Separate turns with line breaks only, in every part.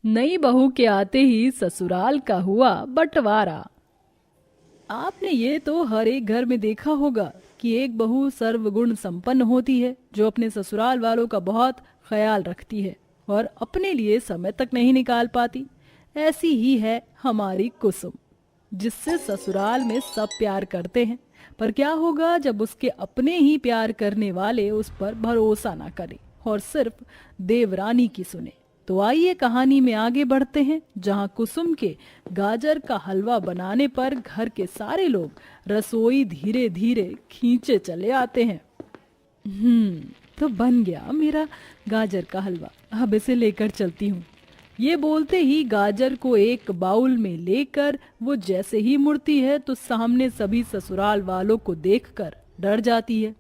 नई बहू के आते ही ससुराल का हुआ बंटवारा। आपने ये तो हर एक घर में देखा होगा कि एक बहू सर्वगुण संपन्न होती है जो अपने ससुराल वालों का बहुत ख्याल रखती है और अपने लिए समय तक नहीं निकाल पाती। ऐसी ही है हमारी कुसुम, जिससे ससुराल में सब प्यार करते हैं। पर क्या होगा जब उसके अपने ही प्यार करने वाले उस पर भरोसा ना करें और सिर्फ देवरानी की सुने। तो आइए कहानी में आगे बढ़ते हैं, जहां कुसुम के गाजर का हलवा बनाने पर घर के सारे लोग रसोई धीरे धीरे खींचे चले आते हैं। तो बन गया मेरा गाजर का हलवा, अब इसे लेकर चलती हूँ। ये बोलते ही गाजर को एक बाउल में लेकर वो जैसे ही मुड़ती है तो सामने सभी ससुराल वालों को देखकर डर जाती है।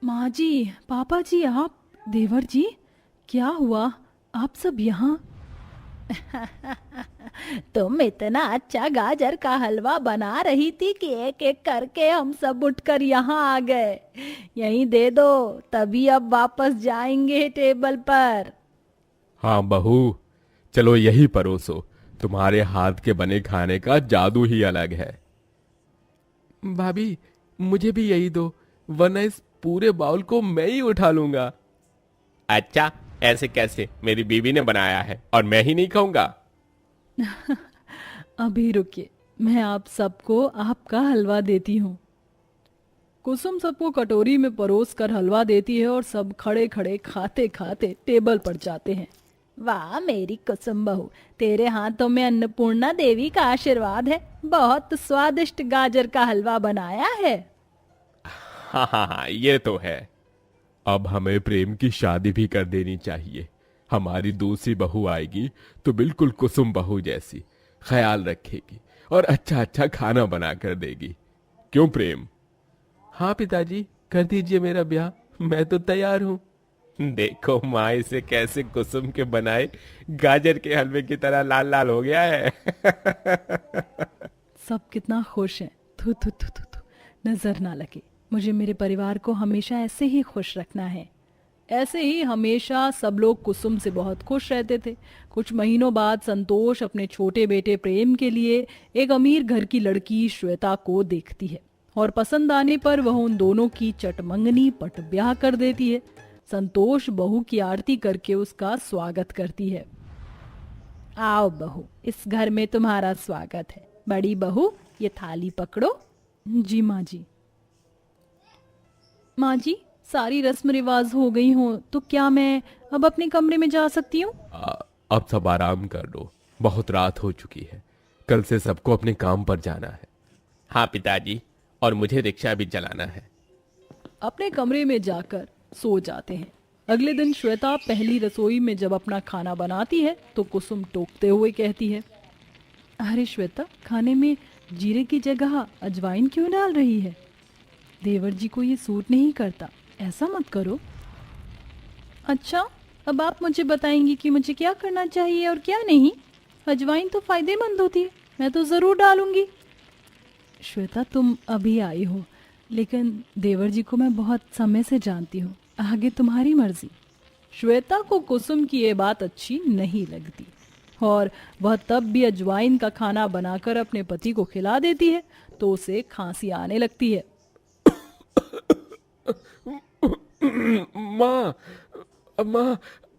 माँ जी, पापा जी, आप, देवर जी, क्या हुआ? आप सब यहाँ? तुम इतना अच्छा गाजर का हलवा बना रही थी कि एक एक करके हम सब उठकर यहाँ आ गए। यहीं दे दो, तभी अब वापस जाएंगे टेबल पर।
हाँ बहू, चलो यही परोसो। तुम्हारे हाथ के बने खाने का जादू ही अलग है। भाभी, मुझे भी यही दो, वरना इस पूरे बाउल को मैं ही उठा लूंगा। अच्छा, ऐसे कैसे? मेरी बीवी ने बनाया है और मैं ही नहीं खाऊंगा।
अभी रुकिए, मैं आप सबको आपका हलवा देती हूँ। कुसुम सबको कटोरी में परोस कर हलवा देती है और सब खड़े खड़े खाते खाते टेबल पर जाते हैं। वाह मेरी कुसुम बहू, तेरे हाथों में अन्नपूर्णा देवी का आशीर्वाद है। बहुत स्वादिष्ट गाजर का हलवा बनाया है।
हाँ हाँ हाँ, ये तो है। अब हमें प्रेम की शादी भी कर देनी चाहिए। हमारी दूसरी बहू आएगी तो बिल्कुल कुसुम बहू जैसी ख्याल रखेगी और अच्छा अच्छा खाना बना कर देगी। क्यों प्रेम? हाँ पिताजी, कर दीजिए मेरा ब्याह, मैं तो तैयार हूँ। देखो माँ इसे कैसे कुसुम के बनाए गाजर के हलवे की तरह लाल लाल हो गया है।
सब कितना खुश हैं। थू थू थू थू थू, नजर ना लगे। मुझे मेरे परिवार को हमेशा ऐसे ही खुश रखना है। ऐसे ही हमेशा सब लोग कुसुम से बहुत खुश रहते थे। कुछ महीनों बाद संतोष अपने छोटे बेटे प्रेम के लिए एक अमीर घर की लड़की श्वेता को देखती है और पसंद आने पर वह उन दोनों की चटमंगनी पट ब्याह कर देती है। संतोष बहू की आरती करके उसका स्वागत करती है। आओ बहू, इस घर में तुम्हारा स्वागत है। बड़ी बहू, ये थाली पकड़ो। जी माँ जी। माँ जी, सारी रस्म रिवाज हो गई हो तो क्या मैं अब अपने कमरे में जा सकती हूँ?
अब सब आराम कर लो, बहुत रात हो चुकी है। कल से सबको अपने काम पर जाना है। हाँ पिताजी, और मुझे रिक्शा भी चलाना है।
अपने कमरे में जाकर सो जाते हैं। अगले दिन श्वेता पहली रसोई में जब अपना खाना बनाती है तो कुसुम टोकते हुए कहती है, अरे श्वेता, खाने में जीरे की जगह अजवाइन क्यों डाल रही है? देवर जी को ये सूट नहीं करता, ऐसा मत करो। अच्छा, अब आप मुझे बताएंगी कि मुझे क्या करना चाहिए और क्या नहीं? अजवाइन तो फायदेमंद होती है, मैं तो जरूर डालूंगी। श्वेता, तुम अभी आई हो, लेकिन देवर जी को मैं बहुत समय से जानती हूँ। आगे तुम्हारी मर्जी। श्वेता को कुसुम की ये बात अच्छी नहीं लगती और वह तब भी अजवाइन का खाना बनाकर अपने पति को खिला देती है तो उसे खांसी आने लगती है।
माँ, माँ,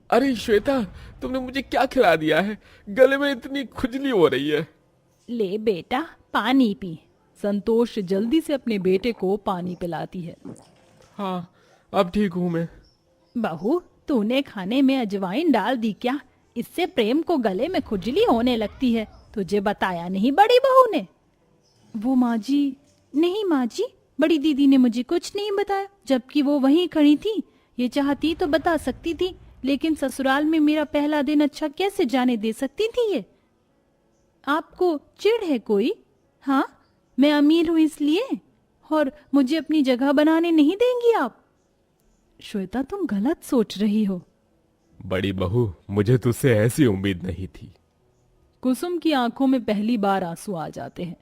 अरे श्वेता, तुमने मुझे क्या खिला दिया है? गले में इतनी खुजली हो रही है।
ले बेटा, पानी पी। संतोष जल्दी से अपने बेटे को पानी पिलाती है।
हाँ, अब ठीक हूं मैं।
बहू, तूने खाने में अजवाइन डाल दी क्या? इससे प्रेम को गले में खुजली होने लगती है। तुझे बताया नहीं बड़ी बहू ने? वो माँ जी, नहीं माँ जी, बड़ी दीदी ने मुझे कुछ नहीं बताया, जबकि वो वहीं खड़ी थी। ये चाहती तो बता सकती थी, लेकिन ससुराल में मेरा पहला दिन अच्छा कैसे जाने दे सकती थी ये? आपको चिढ़ है कोई? हाँ, मैं अमीर हूं इसलिए, और मुझे अपनी जगह बनाने नहीं देंगी आप? श्वेता, तुम गलत सोच रही हो।
बड़ी बहू, मुझे तुझसे ऐसी उम्मीद नहीं थी।
कुसुम की आंखों में पहली बार आंसू आ जाते हैं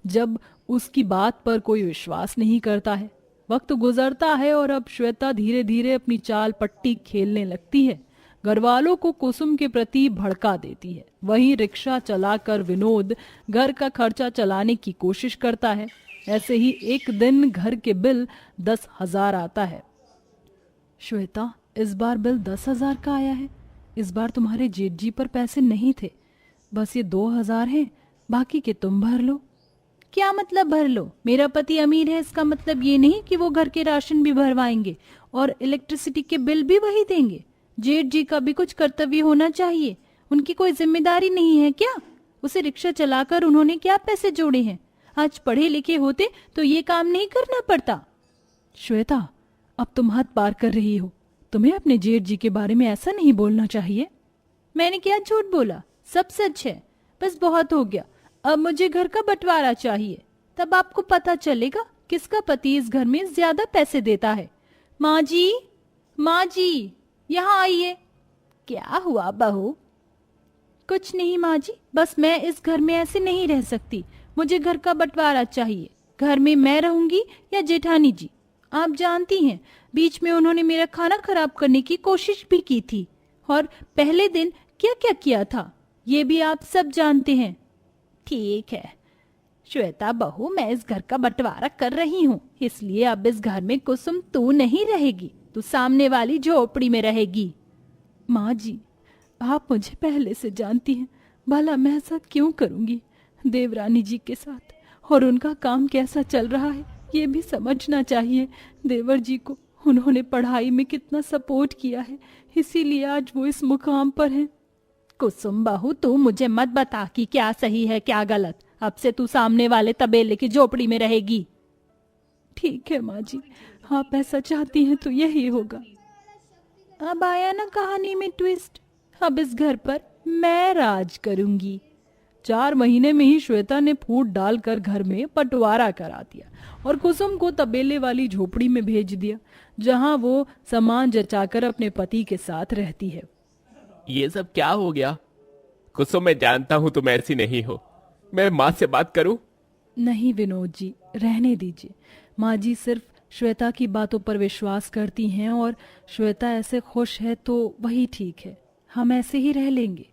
जब उसकी बात पर कोई विश्वास नहीं करता है। वक्त गुजरता है और अब श्वेता धीरे धीरे अपनी चाल पट्टी खेलने लगती है। घर वालों को कुसुम के प्रति भड़का देती है। वहीं रिक्शा चलाकर विनोद घर का खर्चा चलाने की कोशिश करता है। ऐसे ही एक दिन घर के बिल 10,000 आता है। श्वेता, इस बार बिल 10,000 का आया है। इस बार तुम्हारे जेठ जी पर पैसे नहीं थे, बस ये 2,000 हैं, बाकी के तुम भर लो। क्या मतलब भर लो? मेरा पति अमीर है, इसका मतलब ये नहीं कि वो घर के राशन भी भरवाएंगे और इलेक्ट्रिसिटी के बिल भी वही देंगे। जेठ जी का भी कुछ कर्तव्य होना चाहिए। उनकी कोई जिम्मेदारी नहीं है क्या? उसे रिक्शा चलाकर उन्होंने क्या पैसे जोड़े हैं? आज पढ़े लिखे होते तो ये काम नहीं करना पड़ता। श्वेता, अब तुम हद पार कर रही हो। तुम्हें अपने जेठ जी के बारे में ऐसा नहीं बोलना चाहिए। मैंने क्या झूठ बोला? सब सच है। बस बहुत हो गया, अब मुझे घर का बंटवारा चाहिए, तब आपको पता चलेगा किसका पति इस घर में ज्यादा पैसे देता है। माँ जी, माँ जी, यहाँ आइए। क्या हुआ बहू? कुछ नहीं माँ जी, बस मैं इस घर में ऐसे नहीं रह सकती। मुझे घर का बंटवारा चाहिए। घर में मैं रहूंगी या जेठानी जी? आप जानती हैं, बीच में उन्होंने मेरा खाना खराब करने की कोशिश भी की थी, और पहले दिन क्या क्या किया था ये भी आप सब जानते हैं। ठीक है श्वेता बहू, मैं इस घर का बंटवारा कर रही हूँ, इसलिए अब इस घर में कुसुम तू नहीं रहेगी, तू सामने वाली झोपड़ी में रहेगी। माँ जी, आप मुझे पहले से जानती हैं, भला मैं ऐसा क्यों करूंगी? देवरानी जी के साथ और उनका काम कैसा चल रहा है ये भी समझना चाहिए। देवर जी को उन्होंने पढ़ाई में कितना सपोर्ट किया है, इसीलिए आज वो इस मुकाम पर हैं। कुसुम बहू, तू मुझे मत बता कि क्या सही है क्या गलत। अब से तू सामने वाले तबेले की झोपड़ी में रहेगी। ठीक है माँ जी, आप ऐसा चाहती हैं तो यही होगा। अब आया ना कहानी में ट्विस्ट। अब इस घर पर मैं राज करूंगी। 4 महीने में ही श्वेता ने फूट डालकर घर में बंटवारा करा दिया और कुसुम को तबेले वाली झोपड़ी में भेज दिया, जहां वो सामान जचाकर अपने पति के साथ रहती है।
ये सब क्या हो गया? कुसुम, मैं जानता हूं तुम ऐसी नहीं हो। मैं माँ से बात करूं?
नहीं विनोद जी, रहने दीजिए। माँ जी सिर्फ श्वेता की बातों पर विश्वास करती हैं और श्वेता ऐसे खुश है तो वही ठीक है। हम ऐसे ही रह लेंगे।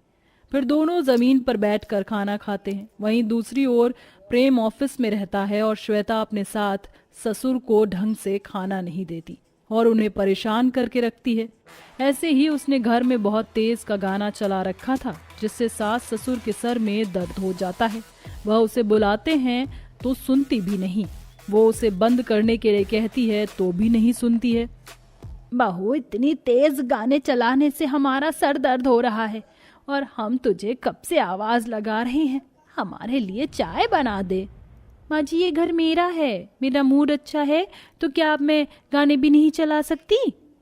फिर दोनों जमीन पर बैठकर खाना खाते हैं। वहीं दूसरी ओर प्रेम ऑफिस में रहता है और श्वेता अपने साथ ससुर को ढंग से खाना नहीं देती और उन्हें परेशान करके रखती है। ऐसे ही उसने घर में बहुत तेज का गाना चला रखा था, जिससे सास ससुर के सर में दर्द हो जाता है। वह उसे बुलाते हैं तो सुनती भी नहीं। वो उसे बंद करने के लिए कहती है तो भी नहीं सुनती है। बहू, इतनी तेज गाने चलाने से हमारा सर दर्द हो रहा है और हम तुझे कब से आवाज लगा रहे हैं, हमारे लिए चाय बना दे। माँ जी, ये घर मेरा है, मेरा मूड अच्छा है तो क्या अब मैं गाने भी नहीं चला सकती?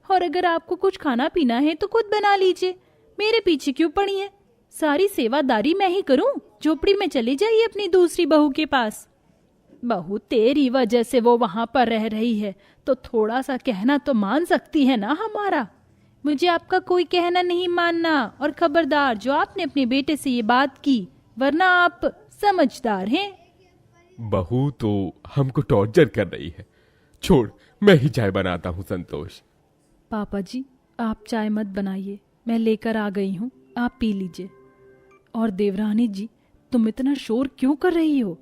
और अगर आपको कुछ खाना पीना है तो खुद बना लीजिए, मेरे पीछे क्यों पड़ी है? सारी सेवादारी मैं ही करूं? झोपड़ी में चली जाइए अपनी दूसरी बहू के पास। बहू, तेरी वजह से वो वहां पर रह रही है तो थोड़ा सा कहना तो मान सकती है ना हमारा। मुझे आपका कोई कहना नहीं मानना, और खबरदार जो आपने अपने बेटे से ये बात की, वरना आप समझदार हैं।
बहू तो हमको टॉर्चर कर रही है। छोड़, मैं ही चाय बनाता हूँ। संतोष।
पापा जी, आप चाय मत बनाइए, मैं लेकर आ गई हूँ, आप पी लीजिए। और देवरानी जी, तुम इतना शोर क्यों कर रही हो?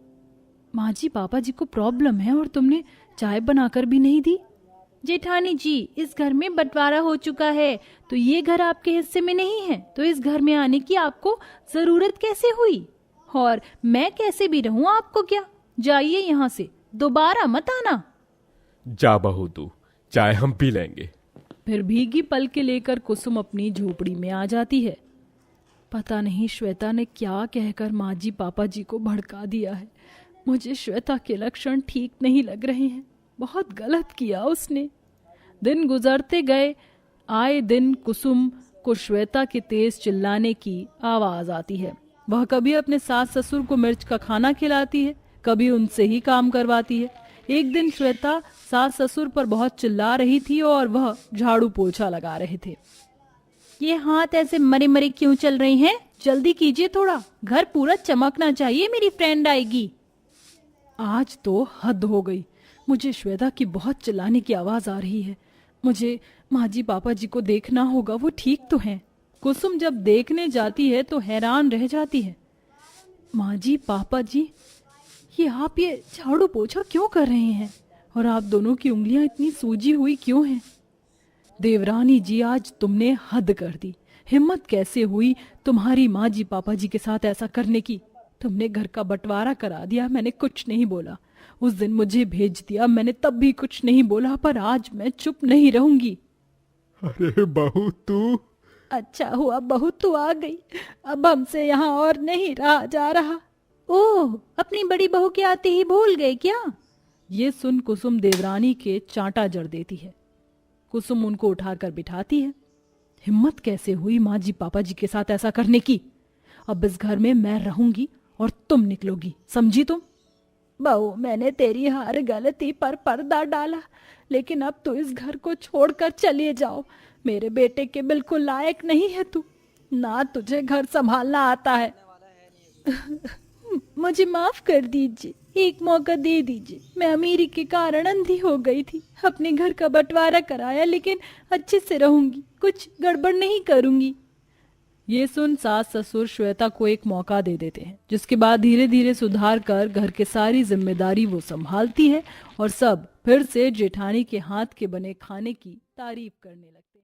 माँ जी, पापा जी को प्रॉब्लम है और तुमने चाय बनाकर भी नहीं दी। जेठानी जी, इस घर में बंटवारा हो चुका है तो ये घर आपके हिस्से में नहीं है, तो इस घर में आने की आपको जरूरत कैसे हुई? और मैं कैसे भी रहूं आपको क्या? जाइए यहाँ से, दोबारा मत आना।
जा बहू तू, चाय हम पी लेंगे।
फिर भीगी पलकें लेकर कुसुम अपनी झोपड़ी में आ जाती है। पता नहीं श्वेता ने क्या कहकर माँ जी पापा जी को भड़का दिया है। मुझे श्वेता के लक्षण ठीक नहीं लग रहे हैं, बहुत गलत किया उसने। दिन गुजरते गए। आए दिन कुसुम को श्वेता के तेज चिल्लाने की आवाज आती है। वह कभी अपने सास ससुर को मिर्च का खाना खिलाती है, कभी उनसे ही काम करवाती है। एक दिन श्वेता सास ससुर पर बहुत चिल्ला रही थी और वह झाड़ू पोछा लगा रहे थे। ये हाथ ऐसे मरे मरे क्यों चल रहे हैं? जल्दी कीजिए थोड़ा, घर पूरा चमकना चाहिए, मेरी फ्रेंड आएगी। आज तो हद हो गई। मुझे श्वेता की बहुत चिल्लाने की आवाज आ रही है। मुझे माँ जी पापा जी को देखना होगा, वो ठीक तो हैं। कुसुम जब देखने जाती है तो हैरान रह जाती है। माँ जी, पापा जी, ये झाड़ू पोछा क्यों कर रहे हैं और आप दोनों की उंगलियां इतनी सूजी हुई क्यों हैं? देवरानी जी, आज तुमने हद कर दी। हिम्मत कैसे हुई तुम्हारी माँ जी पापा जी के साथ ऐसा करने की? तुमने घर का बंटवारा करा दिया, मैंने कुछ नहीं बोला। उस दिन मुझे भेज दिया, मैंने तब भी कुछ नहीं बोला, पर आज मैं चुप नहीं रहूंगी।
अरे बहू तू।
अच्छा हुआ बहू तू आ गई, अब हमसे यहाँ और नहीं रहा जा रहा। ओह, अपनी बड़ी बहू के आते ही भूल गए क्या? ये सुन कुसुम देवरानी के चांटा जड़ देती है। कुसुम उनको उठाकर बिठाती है। हिम्मत कैसे हुई माँ जी पापा जी के साथ ऐसा करने की? अब इस घर में मैं रहूंगी और तुम निकलोगी, समझी तुम? बहू, मैंने तेरी हर गलती पर पर्दा डाला, लेकिन अब तू इस घर को छोड़कर चले जाओ। मेरे बेटे के बिल्कुल लायक नहीं है तू, ना तुझे घर संभालना आता है। मुझे माफ कर दीजिए, एक मौका दे दीजिए। मैं अमीरी के कारण अंधी हो गई थी, अपने घर का बंटवारा कराया, लेकिन अच्छे से रहूंगी, कुछ गड़बड़ नहीं करूंगी। ये सुन सास ससुर श्वेता को एक मौका दे देते हैं, जिसके बाद धीरे धीरे सुधार कर घर की सारी जिम्मेदारी वो संभालती है और सब फिर से जेठानी के हाथ के बने खाने की तारीफ करने लगते हैं।